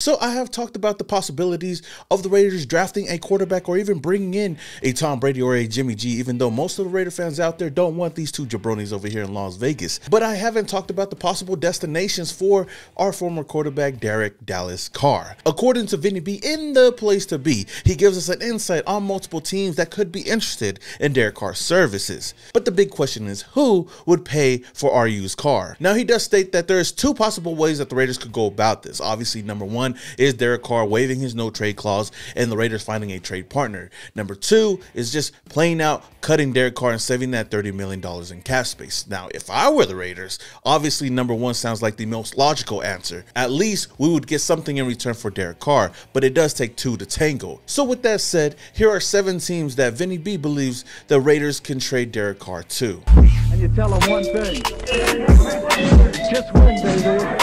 So I have talked about the possibilities of the Raiders drafting a quarterback or even bringing in a Tom Brady or a Jimmy G, even though most of the Raider fans out there don't want these two jabronis over here in Las Vegas. But I haven't talked about the possible destinations for our former quarterback, Derek Dallas Carr. According to Vinny B in The Place to Be, he gives us an insight on multiple teams that could be interested in Derek Carr's services. But the big question is, who would pay for our used Carr? Now, he does state that there's two possible ways that the Raiders could go about this. Obviously, number one is Derek Carr waiving his no trade clause and the Raiders finding a trade partner. Number two is just playing out cutting Derek Carr and saving that $30 million in cap space. Now, if I were the Raiders, obviously number one sounds like the most logical answer. At least we would get something in return for Derek Carr, but it does take two to tango. So with that said, here are 7 teams that Vinny B believes the Raiders can trade Derek Carr to. And you tell them one thing, just win, baby.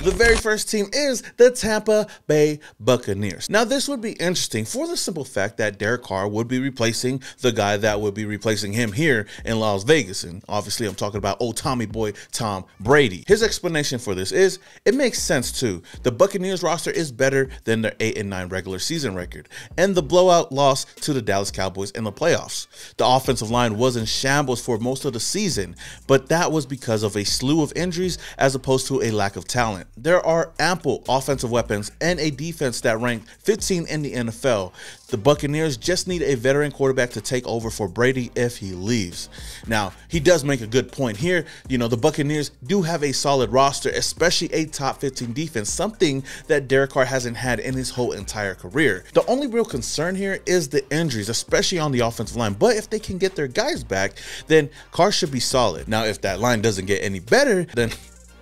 The very first team is the Tampa Bay Buccaneers. Now, this would be interesting for the simple fact that Derek Carr would be replacing the guy that would be replacing him here in Las Vegas. And obviously, I'm talking about old Tommy boy, Tom Brady. His explanation for this is, it makes sense too. The Buccaneers roster is better than their 8-9 regular season record and the blowout loss to the Dallas Cowboys in the playoffs. The offensive line was in shambles for most of the season, but that was because of a slew of injuries as opposed to a lack of talent. There are ample offensive weapons and a defense that ranked 15 in the NFL. The Buccaneers just need a veteran quarterback to take over for Brady if he leaves. Now, he does make a good point here. You know, the Buccaneers do have a solid roster, especially a top 15 defense, something that Derek Carr hasn't had in his whole entire career. The only real concern here is the injuries, especially on the offensive line. But if they can get their guys back, then Carr should be solid. Now, if that line doesn't get any better, then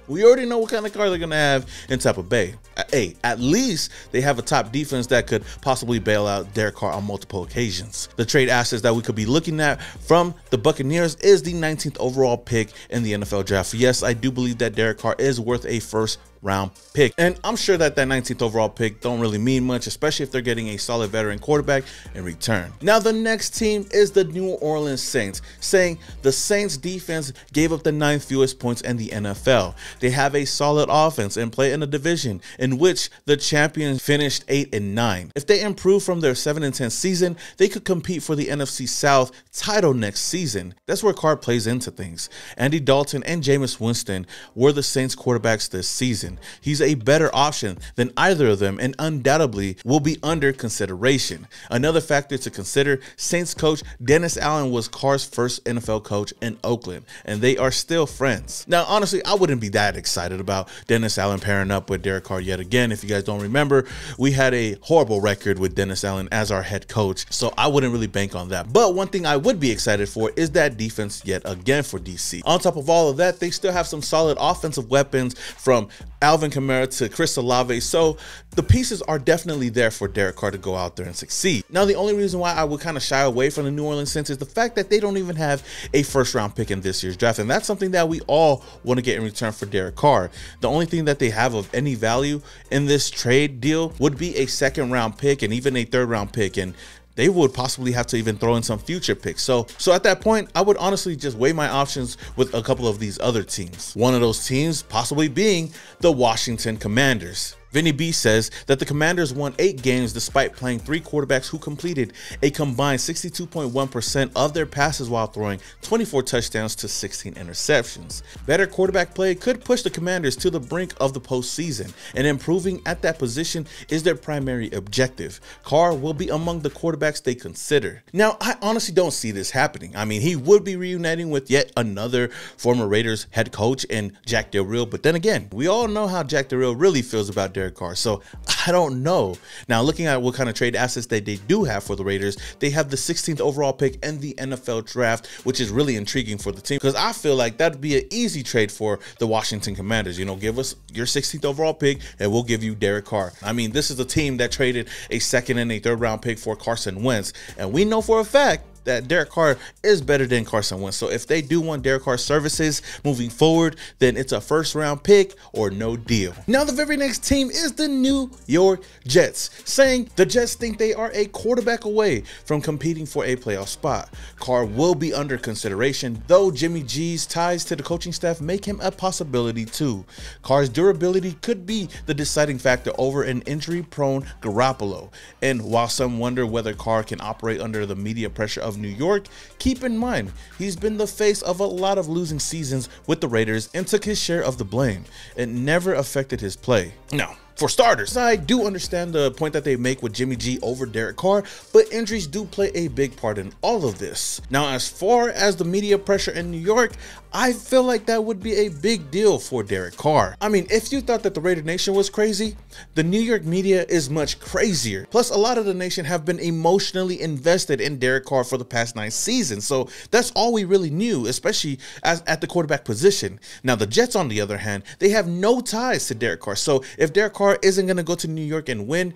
we already know what kind of car they're going to have in Tampa Bay. Hey, at least they have a top defense that could possibly bail out Derek Carr on multiple occasions. The trade assets that we could be looking at from the Buccaneers is the 19th overall pick in the NFL draft. Yes, I do believe that Derek Carr is worth a first-round pick. And I'm sure that 19th overall pick don't really mean much, especially if they're getting a solid veteran quarterback in return. Now, the next team is the New Orleans Saints, saying the Saints defense gave up the 9th fewest points in the NFL. They have a solid offense and play in a division in which the champions finished 8-9. If they improve from their 7-10 season, they could compete for the NFC South title next season. That's where Carr plays into things. Andy Dalton and Jameis Winston were the Saints quarterbacks this season. He's a better option than either of them and undoubtedly will be under consideration. Another factor to consider, Saints coach Dennis Allen was Carr's first NFL coach in Oakland, and they are still friends. Now, honestly, I wouldn't be that excited about Dennis Allen pairing up with Derek Carr yet again. If you guys don't remember, we had a horrible record with Dennis Allen as our head coach, so I wouldn't really bank on that. But one thing I would be excited for is that defense yet again for DC. On top of all of that, they still have some solid offensive weapons from Alvin Kamara to Chris Olave, so the pieces are definitely there for Derek Carr to go out there and succeed. Now, the only reason why I would kind of shy away from the New Orleans Saints is the fact that they don't even have a first-round pick in this year's draft, and that's something that we all want to get in return for Derek Carr. The only thing that they have of any value in this trade deal would be a 2nd-round pick and even a 3rd-round pick, and they would possibly have to even throw in some future picks. So at that point, I would honestly just weigh my options with a couple of these other teams. One of those teams possibly being the Washington Commanders. Vinny B says that the Commanders won 8 games despite playing 3 quarterbacks who completed a combined 62.1% of their passes while throwing 24 touchdowns to 16 interceptions. Better quarterback play could push the Commanders to the brink of the postseason, and improving at that position is their primary objective. Carr will be among the quarterbacks they consider. Now, I honestly don't see this happening. I mean, he would be reuniting with yet another former Raiders head coach in Jack Del Rio, but then again, we all know how Jack Del Rio really feels about Derek Carr, so I don't know. Now, looking at what kind of trade assets that they do have for the Raiders, they have the 16th overall pick in the NFL draft, which is really intriguing for the team because I feel like that'd be an easy trade for the Washington Commanders. You know, give us your 16th overall pick and we'll give you Derek Carr. I mean, this is a team that traded a 2nd and a 3rd round pick for Carson Wentz, and we know for a fact that Derek Carr is better than Carson Wentz. So if they do want Derek Carr's services moving forward, then it's a first-round pick or no deal. Now, the very next team is the New York Jets, saying the Jets think they are a quarterback away from competing for a playoff spot. Carr will be under consideration, though Jimmy G's ties to the coaching staff make him a possibility too. Carr's durability could be the deciding factor over an injury-prone Garoppolo. And while some wonder whether Carr can operate under the media pressure of New York, keep in mind he's been the face of a lot of losing seasons with the Raiders and took his share of the blame. It never affected his play. No. For starters, I do understand the point that they make with Jimmy G over Derek Carr, but injuries do play a big part in all of this. Now, as far as the media pressure in New York, I feel like that would be a big deal for Derek Carr. I mean, if you thought that the Raidernation was crazy, the New York media is much crazier. Plus, a lot of the nation have been emotionally invested in Derek Carr for the past 9 seasons, so that's all we really knew, especially at the quarterback position. Now, the Jets, on the other hand, they have no ties to Derek Carr, so if Derek Carr isn't going to go to New York and win,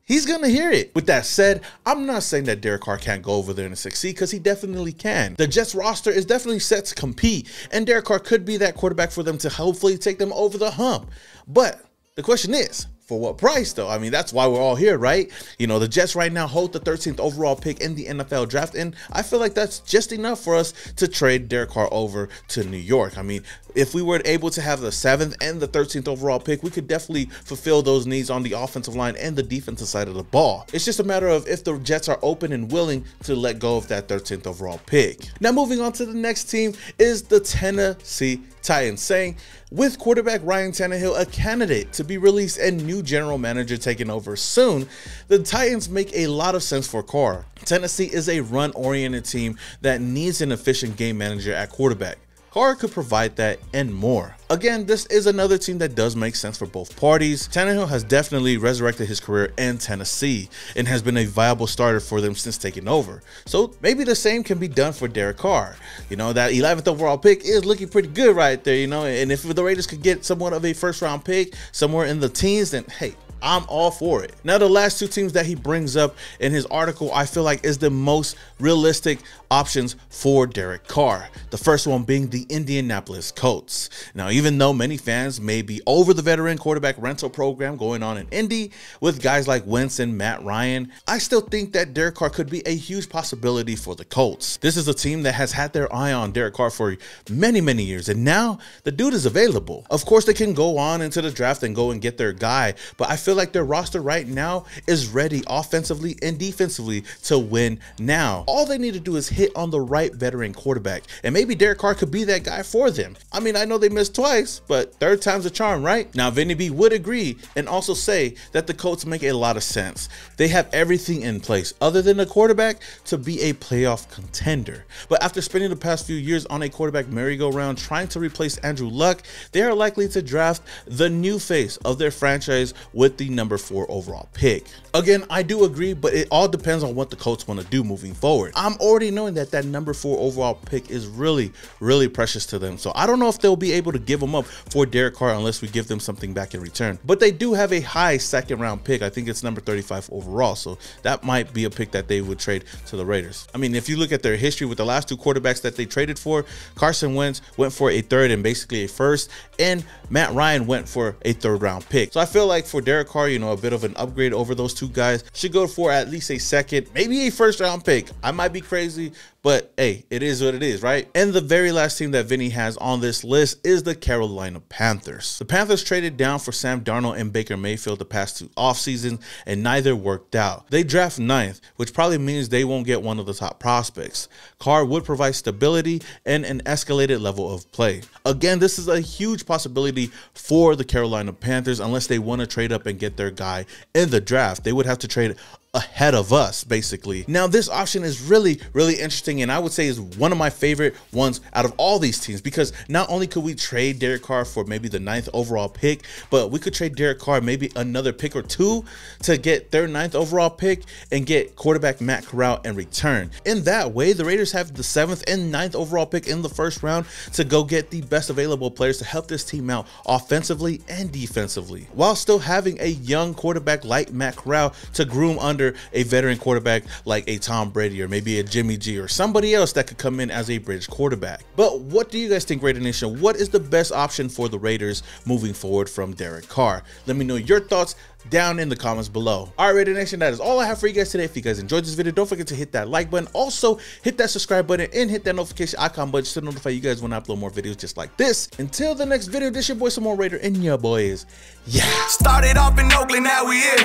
he's going to hear it. With that said, I'm not saying that Derek Carr can't go over there and succeed, because he definitely can. The Jets roster is definitely set to compete, and Derek Carr could be that quarterback for them to hopefully take them over the hump. But the question is, for what price though? I mean, that's why we're all here, right? You know, the Jets right now hold the 13th overall pick in the NFL draft, and I feel like that's just enough for us to trade Derek Carr over to New York. I mean, if we were able to have the 7th and the 13th overall pick, we could definitely fulfill those needs on the offensive line and the defensive side of the ball. It's just a matter of if the Jets are open and willing to let go of that 13th overall pick. Now, moving on to the next team is the Tennessee Titans, saying with quarterback Ryan Tannehill a candidate to be released and new general manager taking over soon, the Titans make a lot of sense for Carr. Tennessee is a run-oriented team that needs an efficient game manager at quarterback. Carr could provide that and more. Again, this is another team that does make sense for both parties. Tannehill has definitely resurrected his career in Tennessee and has been a viable starter for them since taking over. So maybe the same can be done for Derek Carr. You know, that 11th overall pick is looking pretty good right there, you know, and if the Raiders could get somewhat of a first-round pick somewhere in the teens, then hey, I'm all for it. Now, the last 2 teams that he brings up in his article, I feel like is the most realistic options for Derek Carr. The first one being the Indianapolis Colts. Now, even though many fans may be over the veteran quarterback rental program going on in Indy with guys like Wentz and Matt Ryan, I still think that Derek Carr could be a huge possibility for the Colts. This is a team that has had their eye on Derek Carr for many years, and now the dude is available. Of course, they can go on into the draft and go and get their guy, but I feel like their roster right now is ready offensively and defensively to win now. All they need to do is hit on the right veteran quarterback, and maybe Derek Carr could be that guy for them. I mean, I know they missed twice, but 3rd time's a charm, right? Now, Vinny B would agree and also say that the Colts make a lot of sense. They have everything in place other than the quarterback to be a playoff contender. But after spending the past few years on a quarterback merry-go-round trying to replace Andrew Luck, they are likely to draft the new face of their franchise with the number 4 overall pick. Again, I do agree, but it all depends on what the Colts want to do moving forward. I'm already knowing that number 4 overall pick is really precious to them, so I don't know if they'll be able to give them up for Derek Carr unless we give them something back in return. But they do have a high 2nd round pick. I think it's number 35 overall, so that might be a pick that they would trade to the Raiders. I mean, if you look at their history with the last 2 quarterbacks that they traded for, Carson Wentz went for a 3rd and basically a 1st, and Matt Ryan went for a 3rd round pick. So I feel like for Derek Carr, you know, a bit of an upgrade over those 2 guys. Should go for at least a 2nd, maybe a 1st round pick. I might be crazy, but hey, it is what it is, right? And the very last team that Vinny has on this list is the Carolina Panthers. The Panthers traded down for Sam Darnold and Baker Mayfield the past 2 off seasons, and neither worked out. They draft 9th, which probably means they won't get one of the top prospects. Carr would provide stability and an escalated level of play. Again, this is a huge possibility for the Carolina Panthers unless they want to trade up and get their guy in the draft. They would have to trade ahead of us, basically. Now, this option is really interesting, and I would say is one of my favorite ones out of all these teams, because not only could we trade Derek Carr for maybe the 9th overall pick, but we could trade Derek Carr maybe another pick or 2 to get their 9th overall pick and get quarterback Matt Corral in return. In that way, the Raiders have the 7th and 9th overall pick in the 1st round to go get the best available players to help this team out offensively and defensively, while still having a young quarterback like Matt Corral to groom under under a veteran quarterback like a Tom Brady or maybe a Jimmy G or somebody else that could come in as a bridge quarterback. But what do you guys think, Raider Nation? What is the best option for the Raiders moving forward from Derek Carr? Let me know your thoughts down in the comments below. All right, Raider Nation, that is all I have for you guys today. If you guys enjoyed this video, don't forget to hit that like button. Also, hit that subscribe button and hit that notification icon button to notify you guys when I upload more videos just like this. Until the next video, this your boy, some more Raider, and your boys, yeah. Started off in Oakland, now we here.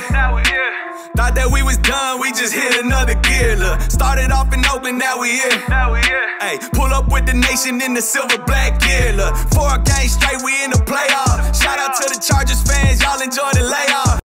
Thought that we was done, we just hit another gear. Look, started off in Oakland, now we here. Hey, pull up with the nation in the silver black gear. Look, 4 games straight, we in the playoff. Shout out to the Chargers fans, y'all enjoy the layoff.